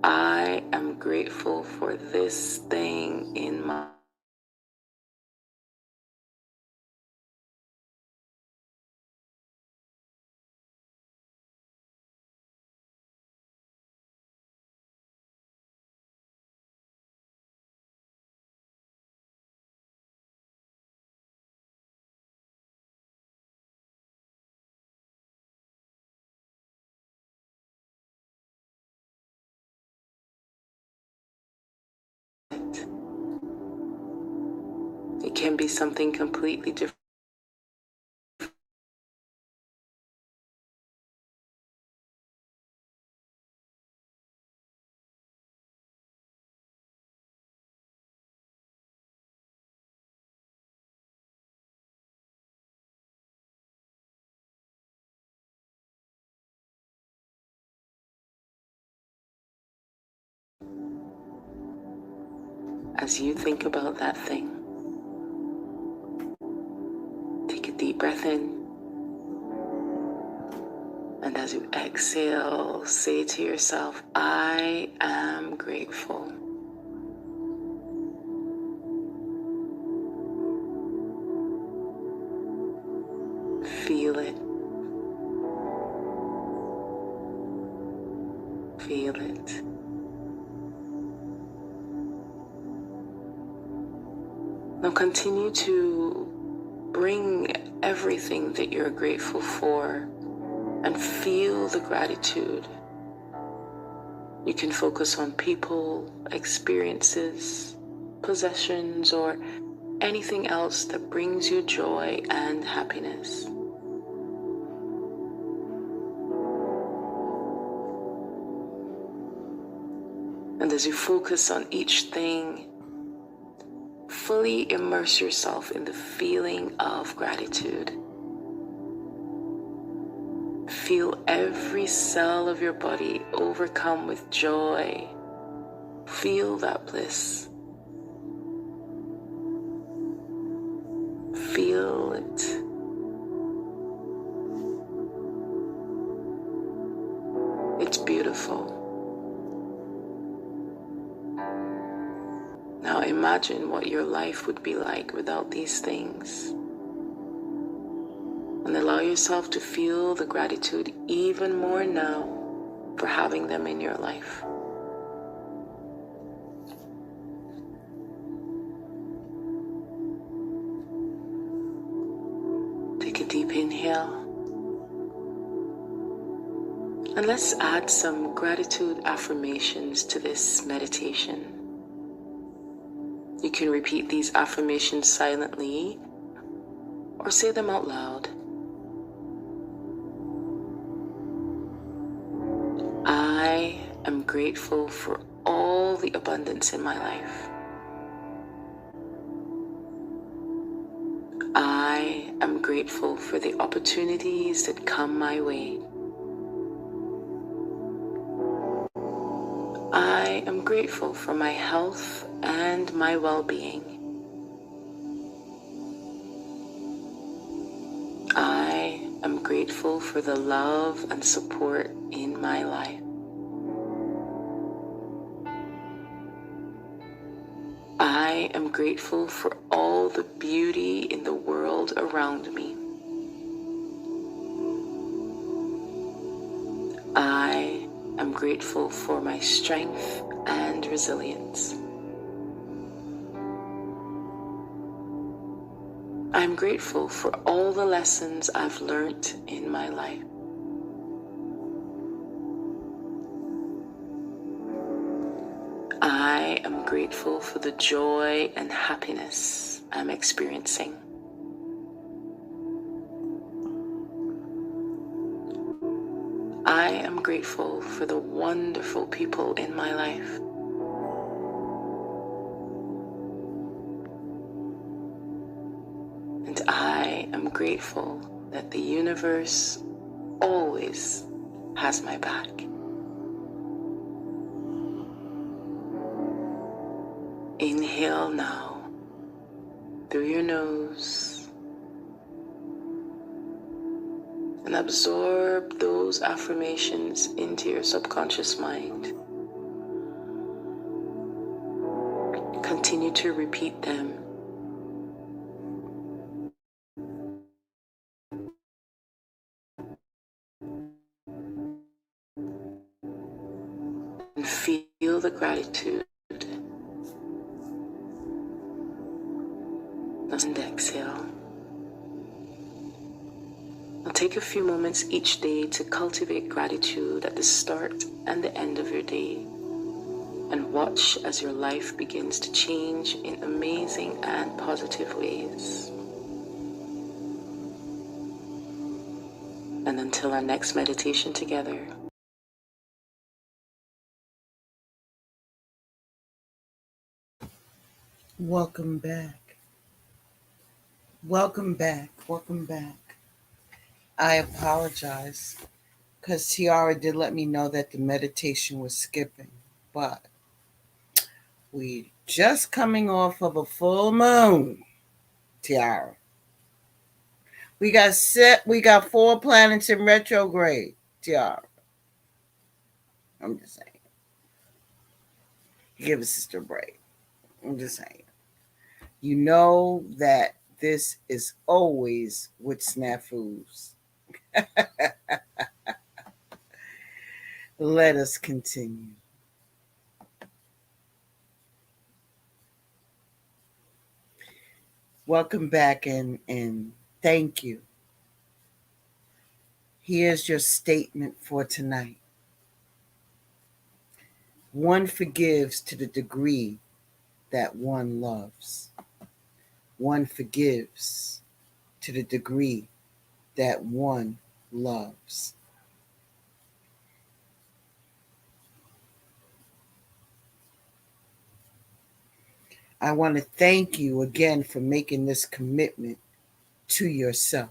I am grateful for this thing in my can be something completely different. As you think about that thing, take a deep breath in. And as you exhale, say to yourself, I am grateful. Feel it. Feel it. Now continue to bring everything that you're grateful for and feel the gratitude. You can focus on people, experiences, possessions, or anything else that brings you joy and happiness. And as you focus on each thing, fully immerse yourself in the feeling of gratitude. Feel every cell of your body overcome with joy. Feel that bliss. Feel it. It's beautiful. Now imagine what your life would be like without these things. And allow yourself to feel the gratitude even more now for having them in your life. Take a deep inhale. And let's add some gratitude affirmations to this meditation. You can repeat these affirmations silently or say them out loud. I am grateful for all the abundance in my life. I am grateful for the opportunities that come my way. I am grateful for my health and my well-being. I am grateful for the love and support in my life. I am grateful for all the beauty in the world around me. I am grateful for my strength and resilience. I'm grateful for all the lessons I've learned in my life. I am grateful for the joy and happiness I'm experiencing. I am grateful for the wonderful people in my life. And I am grateful that the universe always has my back. Inhale now through your nose and absorb those affirmations into your subconscious mind. Continue to repeat them. And feel the gratitude. And exhale. Now take a few moments each day to cultivate gratitude at the start and the end of your day. and watch as your life begins to change in amazing and positive ways. And until our next meditation together, Welcome back. Welcome back. Welcome back. I apologize because Tiara did let me know that the meditation was skipping, but we just coming off of a full moon, Tiara. We got 4 planets in retrograde, Tiara. I'm just saying. Give a sister a break. I'm just saying. You know that this is always with snafus. Let us continue. Welcome back and thank you. Here's your statement for tonight. One forgives to the degree that one loves. One forgives to the degree that one loves. I want to thank you again for making this commitment to yourself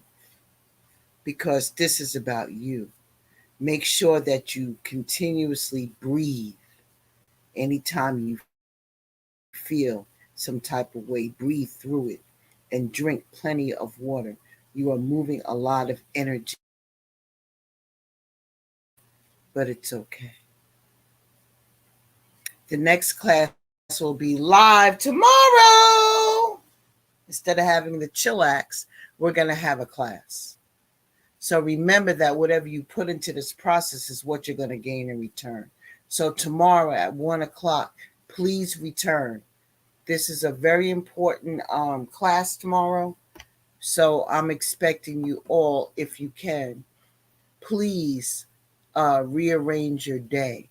because this is about you. Make sure that you continuously breathe anytime you feel some type of way. Breathe through it and drink plenty of water. You are moving a lot of energy, but it's okay. The next class will be live tomorrow. Instead of having the chillax, we're going to have a class. So remember that whatever you put into this process is what you're going to gain in return. So tomorrow at 1 o'clock, please return. This is a very important class tomorrow. So I'm expecting you all, if you can, please rearrange your day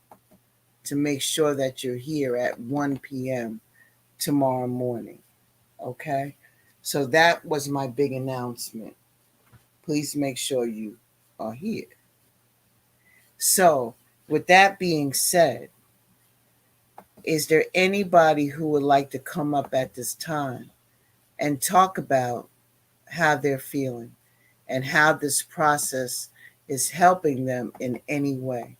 to make sure that you're here at 1 p.m. tomorrow morning. Okay? So that was my big announcement. Please make sure you are here. So, with that being said, is there anybody who would like to come up at this time and talk about how they're feeling and how this process is helping them in any way?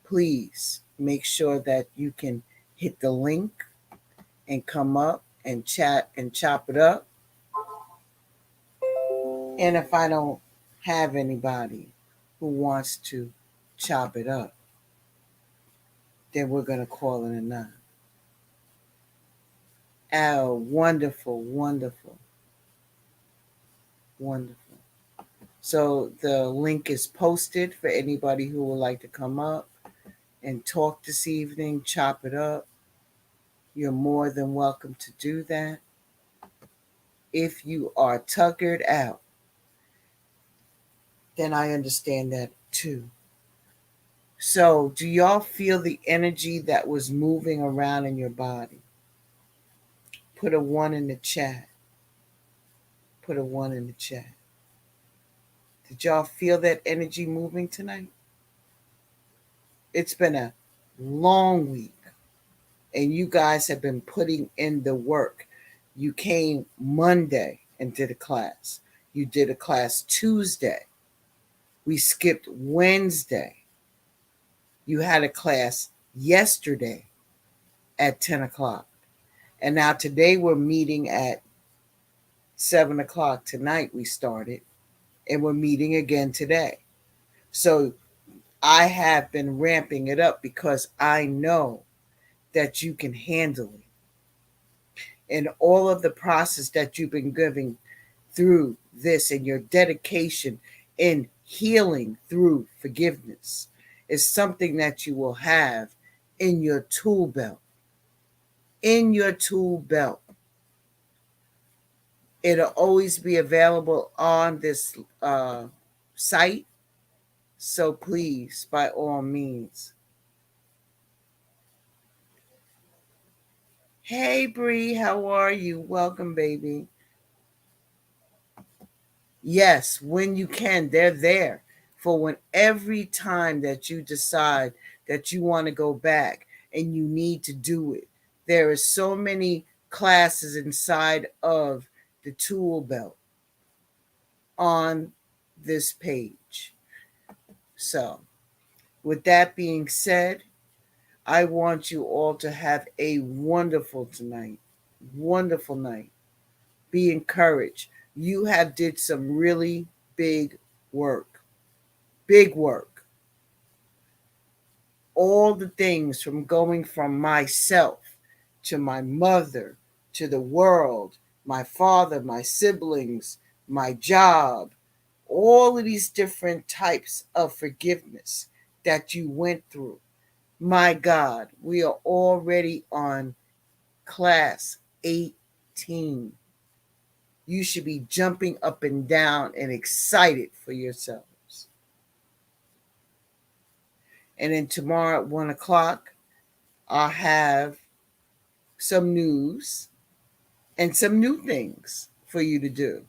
Please make sure that you can hit the link and come up and chat and chop it up. And if I don't have anybody who wants to chop it up, then we're going to call it a night. Oh, wonderful, wonderful, wonderful. So the link is posted for anybody who would like to come up and talk this evening, chop it up. You're more than welcome to do that. If you are tuckered out, then I understand that too. So, do y'all feel the energy that was moving around in your body? Put a 1 in the chat. Put a 1 in the chat. Did y'all feel that energy moving tonight? It's been a long week, and you guys have been putting in the work. You came Monday and did a class. You did a class Tuesday. We skipped Wednesday. You had a class yesterday at 10 o'clock. And now today we're meeting at 7 o'clock tonight. We started, and we're meeting again today. So I have been ramping it up because I know that you can handle it. And all of the process that you've been giving through this and your dedication in healing through forgiveness is something that you will have in your tool belt. In your tool belt. It'll always be available on this site. So please, by all means, Hey Bree, how are you? Welcome, baby. Yes, when you can, they're there for when every time that you decide that you want to go back and you need to do it. There are so many classes inside of the tool belt on this page. So, with that being said, I want you all to have a wonderful tonight. Wonderful night. Be encouraged. You have did some really big work. Big work. All the things from going from myself to my mother to the world, my father, my siblings, my job, all of these different types of forgiveness that you went through. My God, we are already on class 18. You should be jumping up and down and excited for yourselves. And then tomorrow at 1 o'clock, I'll have some news and some new things for you to do,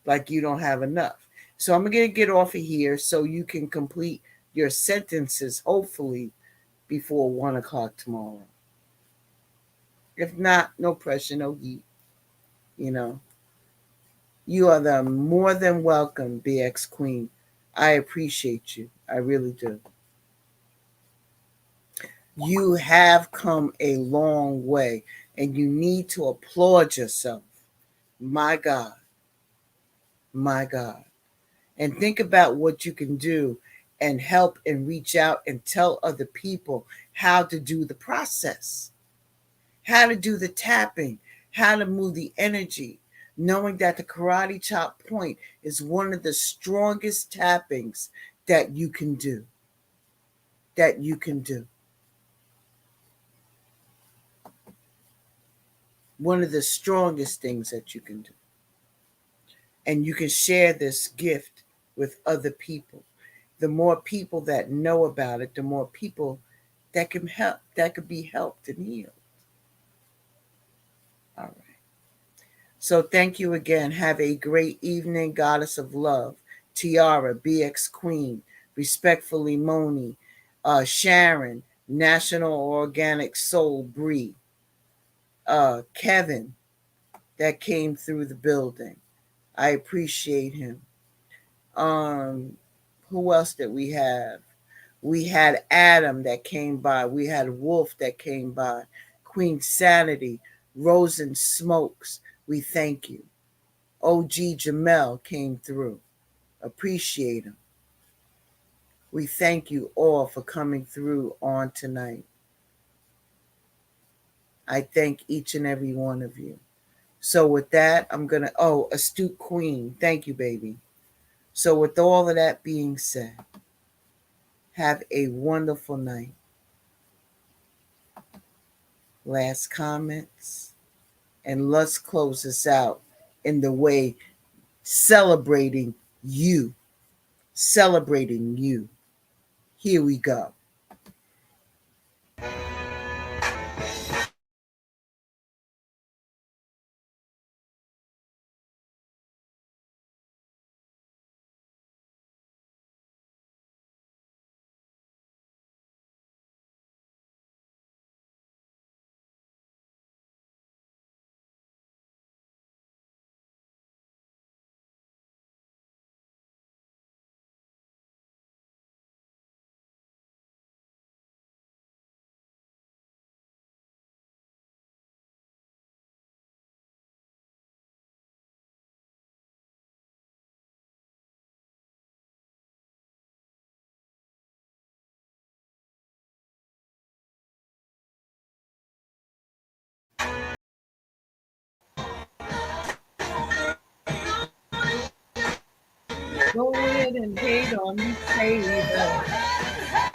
like you don't have enough. So I'm going to get off of here so you can complete your sentences, hopefully, before 1 o'clock tomorrow. If not, no pressure, no heat. You know, you are the more than welcome, BX Queen. I appreciate you. I really do. You have come a long way and you need to applaud yourself. My God, my God. And think about what you can do and help and reach out and tell other people how to do the process, how to do the tapping, how to move the energy, knowing that the karate chop point is one of the strongest tappings that you can do. That you can do. One of the strongest things that you can do. And you can share this gift with other people. The more people that know about it, the more people that can help, that could be helped and healed. All right. So thank you again. Have a great evening, Goddess of Love. Tiara, BX Queen, respectfully Moni, Sharon, National Organic Soul Bree, Kevin, that came through the building. I appreciate him. Um, who else did we have? We had Adam that came by. We had Wolf that came by. Queen Sanity, Rosen Smokes. We thank you. OG Jamel came through. Appreciate him. We thank you all for coming through on tonight. I thank each and every one of you. So with that, I'm going to, Astute Queen. Thank you, baby. So with all of that being said, have a wonderful night. Last comments. And let's close this out in the way celebrating you. Celebrating you. Here we go. Go ahead and hate on me, say that.